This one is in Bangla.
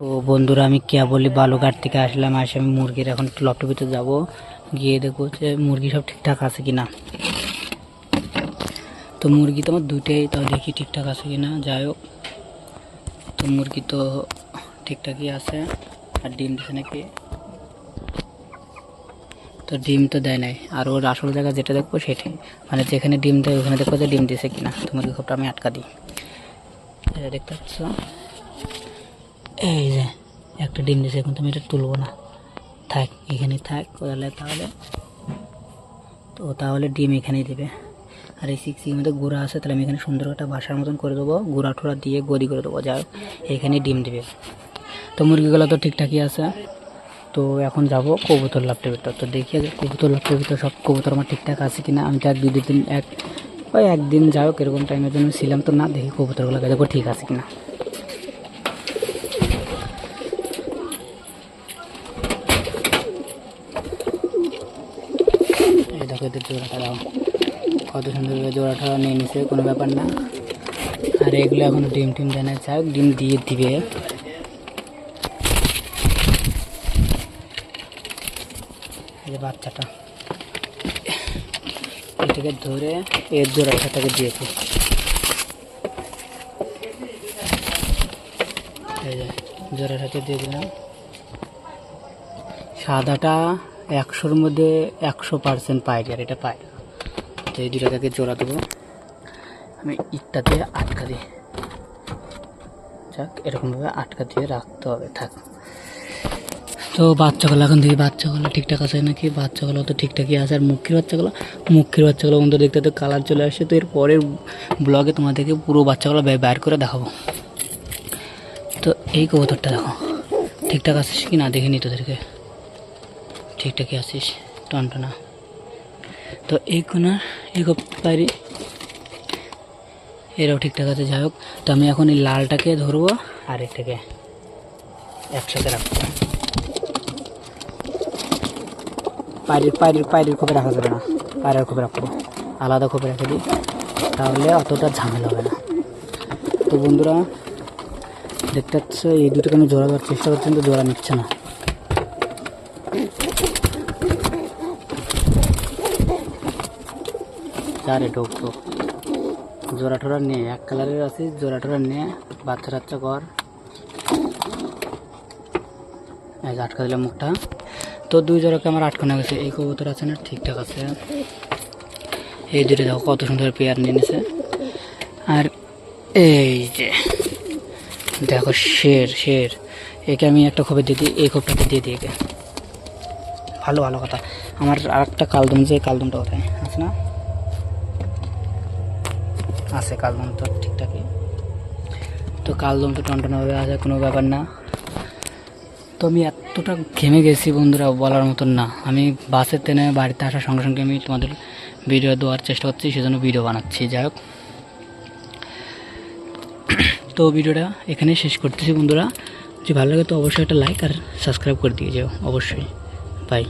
তো বন্ধুরা আমি কেবলই বালুঘাট থেকে আসলাম, আসে আমি মুরগির এখন লফটের ভিতরে যাবো, গিয়ে দেখবো যে মুরগি সব ঠিকঠাক আছে কিনা। তো মুরগি তো আমার দুইটাই, তাও দেখি ঠিকঠাক আছে কিনা। যাই হোক, তো মুরগি তো ঠিকঠাকই আছে। আর ডিম দিছে নাকি? তো ডিম তো দেয় নাই। আর ওর আসল জায়গা যেটা দেখবো সেটাই, মানে যেখানে ডিম দেয় ওখানে দেখবো যে ডিম দিছে কিনা। তো মুরগি খোপটা আমি আটকা দিই। দেখতে পাচ্ছ, এই যে একটা ডিম দিছে। এখন তুমি এটা তুলবো না, থাক এখানেই থাক। তাহলে তো তাহলে ডিম এখানেই দেবে। আর এই সিক্সির মধ্যে গুঁড়া আছে, তাহলে আমি এখানে সুন্দর একটা বাসার মতন করে দেবো, গুঁড়া ঠোড়া দিয়ে গদি করে দেবো। যাই হোক, এখানেই ডিম দেবে। তো মুরগিগুলো তো ঠিকঠাকই আছে। তো এখন যাব কবুতর লাফটের ভিতর। তো দেখি যে কবুতর লাফটের ভিতর সব কবুতর আমার ঠিকঠাক আছে কিনা। আমি তো একদিন যাই হোক এরকম টাইমের জন্য ছিলাম, তো না দেখি কবুতরগুলোকে দেখো ঠিক আছে কিনা। এই দেখো এদের জোড়াটা দাও, কত সুন্দরভাবে জোড়াটা নিয়ে নিছে, কোনো ব্যাপার না। আর এগুলো এখন ডিম টিম দেয় না, যাই হোক ডিম দিয়ে দিবে। এই যে বাচ্চাটা, এটাকে ধরে এর জোড়াটাকে দিয়েছে। এই যে জোড়াটাকে দিয়ে দিলাম। সাদাটা 100-র মধ্যে 100% পাই, আর এটা পাই। তো এই দুটাকে জোড়া দেবো আমি, ইটটা দিয়ে আটকা দিই। যাক, এরকমভাবে আটকা দিয়ে রাখতে হবে। থাক। তো বাচ্চাগুলো এখন দেখি বাচ্চাগুলো ঠিকঠাক আছে নাকি। বাচ্চাগুলো তো ঠিকঠাকই আছে। আর মুখির বাচ্চাগুলো বন্ধু দেখতে তো কালার চলে আসছে। তো এর পরের ব্লগে তোমাদেরকে পুরো বাচ্চাগুলো বের করে দেখাবো। তো এই কবুতরটা দেখো ঠিকঠাক আছিস কি না, দেখিনি তোদেরকে। ঠিকঠাকই আছিস, টনটনা। তো এই কোনার এই পারি এরাও ঠিকঠাক আছে। যাই হোক, তো আমি এখন এই লালটাকে ধরবো আর এটাকে একসাথে রাখবো। পায়ের খোপে রাখা যাবে না, পায়ের খোপে রাখবো, আলাদা খোপে রেখে দিই, তাহলে অতটা ঝামেলা হবে না। তো বন্ধুরা দেখতে পাচ্ছ, এই দুটোকে আমি জোড়া দেওয়ার চেষ্টা করছি, কিন্তু জোড়া নিচ্ছে না। চারে ঢুকতো জোড়া টোড়া নিয়ে, এক কালারের আছে, জোড়া টোড়া নিয়ে বাচ্চা টাচ্চা কর। এই যে আটকা দিলাম মুখটা। তো দুই জোড়াকে আমার আটকানো গেছে। এই কবুতর আছে না, ঠিকঠাক আছে। এই দুটো দেখো কত সুন্দর পেয়ার নিয়ে নিছে। আর এই যে দেখো শের, একে আমি একটা খোপে দিয়ে দিই, এই খোপটাকে দিয়ে দিই একে। ভালো কথা। আমার আর একটা কালদম, যে কালদমটা কোথায় আছে? না আছে কালদম তো ঠিকঠাকই। তো কালদম তো টনটনভাবে আছে, কোনো ব্যাপার না। তো আমি এতটা ঘেমে গেছি বন্ধুরা, বলার মতন না। আমি বাসের ট্রেনে বাড়িতে আসার সঙ্গে সঙ্গে আমি তোমাদের ভিডিও দেওয়ার চেষ্টা করছি, সেজন্য ভিডিও বানাচ্ছি। যাই হোক, তো ভিডিওটা এখানেই শেষ করতেছি বন্ধুরা। যদি ভালো লাগে তো অবশ্যই একটা লাইক আর সাবস্ক্রাইব করে দিয়ে যাও অবশ্যই। বাই।